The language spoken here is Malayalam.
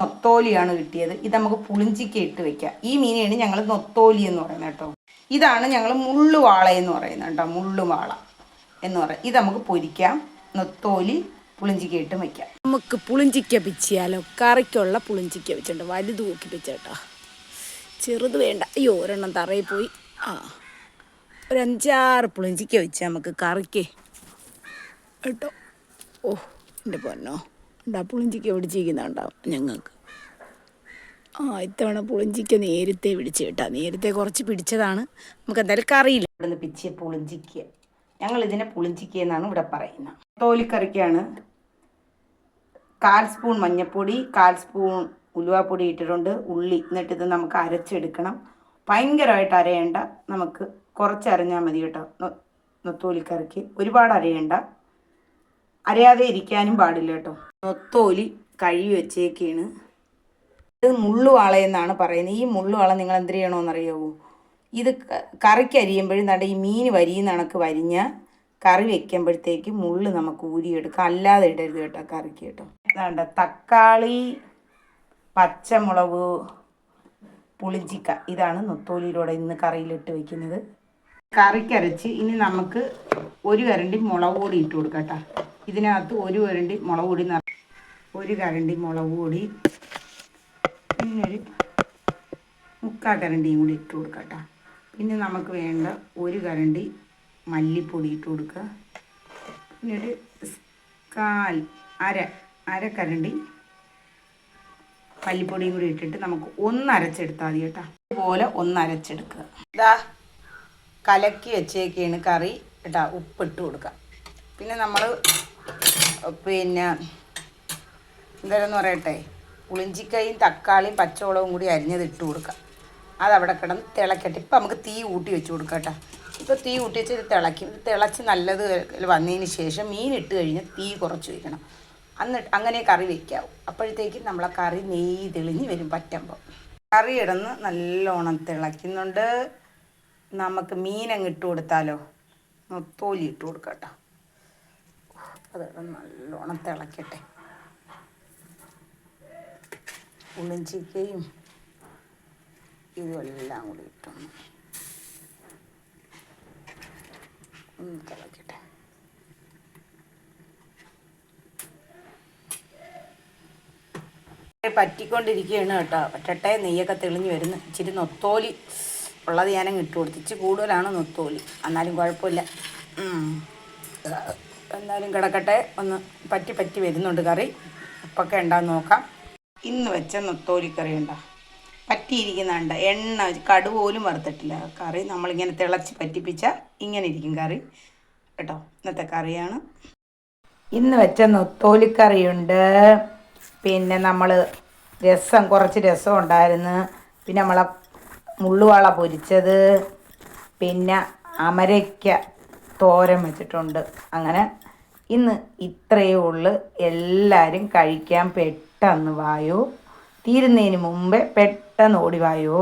നൊത്തോലിയാണ് കിട്ടിയത്. ഇത് നമുക്ക് പുളിഞ്ചിക്ക ഇട്ട് വെക്കാം. ഈ മീനെയാണ് ഞങ്ങൾ നൊത്തോലി എന്ന് പറയുന്നത് കേട്ടോ. ഇതാണ് ഞങ്ങൾ മുള്ളുവാള എന്ന് പറയുന്നത് കേട്ടോ. മുള്ളുവാള എന്ന് പറയും. ഇത് നമുക്ക് പൊരിക്കാം. നൊത്തോലി പുളിഞ്ചിക്ക ഇട്ട് വയ്ക്കാം. നമുക്ക് പുളിഞ്ചിക്ക പിച്ചിയാലോ. കറിക്കുള്ള പുളിഞ്ചിക്ക വെച്ചിട്ടുണ്ട്. വലുത് നോക്കി വെച്ചേട്ടാ, ചെറുത് വേണ്ട. അയ്യോ, ഒരെണ്ണം തറയിൽ പോയി. ഒരു 5-6 പുളിഞ്ചിക്ക വെച്ച് നമുക്ക് കറിക്ക് കേട്ടോ. ഓ എൻ്റെ പൊന്നോ, ഉണ്ടാ പുളിഞ്ചിക്ക പിടിച്ചിരിക്കുന്നുണ്ടാവും ഞങ്ങൾക്ക്. ഇത്തവണ പുളിഞ്ചിക്ക നേരത്തെ പിടിച്ച് കേട്ടാ. നേരത്തെ കുറച്ച് പിടിച്ചതാണ്. നമുക്ക് എന്തായാലും കറിയില്ല. ഇവിടെ നിന്ന് പിച്ചിയ പുളിഞ്ചിക്ക, ഞങ്ങൾ ഇതിനെ പുളിഞ്ചിക്ക എന്നാണ് ഇവിടെ പറയുന്നത്. തോലിക്കറിക്കാണ് 1/4 സ്പൂൺ മഞ്ഞൾപ്പൊടി, 1/4 സ്പൂൺ ഉലുവാപ്പൊടി ഇട്ടിട്ടുണ്ട്. ഉള്ളി, എന്നിട്ട് ഇത് നമുക്ക് അരച്ചെടുക്കണം. ഭയങ്കരമായിട്ട് അരയേണ്ട, നമുക്ക് കുറച്ച് അരഞ്ഞാൽ മതി കേട്ടോ. നൊത്തോലിക്കറിക്ക് ഒരുപാട് അരയേണ്ട, അരയാതെ ഇരിക്കാനും പാടില്ല കേട്ടോ. നൊത്തോലി കഴുകി വെച്ചേക്കാണ്. ഇത് മുള്ളുവാളയെന്നാണ് പറയുന്നത്. ഈ മുള്ളുവാള നിങ്ങൾ എന്ത് ചെയ്യണമെന്നറിയാവോ? ഇത് കറിക്ക് അരിയുമ്പോഴും ഈ മീൻ വരിയുന്ന കണക്ക് വരിഞ്ഞാൽ കറി വെക്കുമ്പോഴത്തേക്ക് മുള്ള് നമുക്ക് ഊരിയെടുക്കാം. അല്ലാതെ ഇടരുത് കേട്ടോ കറിക്ക് കേട്ടോ. അതാണ്ട് തക്കാളി, പച്ചമുളക്, പുളിഞ്ചിക്ക, ഇതാണ് നൊത്തോലിയിലൂടെ ഇന്ന് കറിയിലിട്ട് വയ്ക്കുന്നത്. കറിക്കരച്ച് ഇനി നമുക്ക് 1 കരണ്ടി മുളക് പൊടി ഇട്ട് കൊടുക്കാം കേട്ടോ. ഇതിനകത്ത് 1 കരണ്ടി മുളക് പൊടി, 1 കരണ്ടി മുളക് പൊടി, പിന്നെ ഒരു 3/4 കരണ്ടിയും കൂടി ഇട്ട് കൊടുക്കാം കേട്ടോ. പിന്നെ നമുക്ക് വേണ്ട 1 കരണ്ടി മല്ലിപ്പൊടി ഇട്ട് കൊടുക്കുക. പിന്നെ ഒരു അര കരണ്ടി മല്ലിപ്പൊടിയും കൂടി ഇട്ടിട്ട് നമുക്ക് ഒന്ന് അരച്ചെടുത്താൽ മതി കേട്ടോ. ഇതുപോലെ ഒന്ന് അരച്ചെടുക്കുക. ഇതാ കലക്കി വെച്ചേക്കാണ് കറി കേട്ടോ. ഉപ്പിട്ട് കൊടുക്കുക. പിന്നെ നമ്മൾ എന്തായാലും പറയട്ടെ, പുളിഞ്ചിക്കയും തക്കാളിയും പച്ചമുളകും കൂടി അരിഞ്ഞത് ഇട്ട് കൊടുക്കുക. അതവിടെ കിടന്ന് തിളക്കട്ടെ. ഇപ്പം നമുക്ക് തീ കൂട്ടി വെച്ച് കൊടുക്കാം കേട്ടോ. ഇപ്പോൾ തീ കൂട്ടി വെച്ച് ഇത് തിളയ്ക്കും. ഇത് തിളച്ച് നല്ലത് വന്നതിന് ശേഷം മീൻ ഇട്ട് കഴിഞ്ഞ് തീ കുറച്ച് വയ്ക്കണം. അങ്ങനെ കറി വയ്ക്കാവും. അപ്പോഴത്തേക്കും നമ്മളെ കറി നെയ്യ് തെളിഞ്ഞ് വരും പറ്റുമ്പോൾ. കറി ഇടന്ന് നല്ലോണം തിളയ്ക്കുന്നുണ്ട്. നമുക്ക് മീനങ്ങ് ഇട്ട് കൊടുത്താലോ. നൊത്തോലി ഇട്ട് കൊടുക്കാം കേട്ടോ. അത് നല്ലോണം തിളയ്ക്കട്ടെ. പുളിഞ്ചിക്കയും ഇതെല്ലാം കൂടി ഇട്ടൊന്ന് തിളക്കട്ടെ. പറ്റിക്കൊണ്ടിരിക്കുകയാണ് കേട്ടോ. പറ്റട്ടെ, നെയ്യൊക്കെ തെളിഞ്ഞ് വരുന്നു. ഇച്ചിരി നൊത്തോലി ഉള്ളത് ഞാനങ്ങ് ഇട്ട് കൊടുത്തു. ഇച്ചിരി കൂടുതലാണ് നൊത്തോലി, എന്നാലും കുഴപ്പമില്ല. എന്നാലും കിടക്കട്ടെ. ഒന്ന് പറ്റി വരുന്നുണ്ട് കറി. ഉപ്പൊക്കെ ഉണ്ടാകുന്ന നോക്കാം. ഇന്ന് വെച്ച നൊത്തോലിക്കറി ഉണ്ടോ, പറ്റിയിരിക്കുന്നുണ്ട്. എണ്ണ കടുപോലും വറുത്തിട്ടില്ല. കറി നമ്മളിങ്ങനെ തിളച്ച് പറ്റിപ്പിച്ചാൽ ഇങ്ങനെ ഇരിക്കും കറി കേട്ടോ. ഇന്നത്തെ കറിയാണ്. ഇന്ന് വെച്ച നൊത്തോലിക്കറിയുണ്ട്. പിന്നെ നമ്മൾ കുറച്ച് രസം ഉണ്ടായിരുന്നു. പിന്നെ നമ്മളെ മുള്ളുവാള പൊരിച്ചത്, പിന്നെ അമരയ്ക്ക തോരൻ വെച്ചിട്ടുണ്ട്. അങ്ങനെ ഇന്ന് ഇത്രയേ ഉള്ളൂ. എല്ലാവരും കഴിക്കാൻ പെട്ടെന്ന് വായോ. തീരുന്നതിന് മുമ്പേ പെട്ടെന്ന് ഓടി വായോ.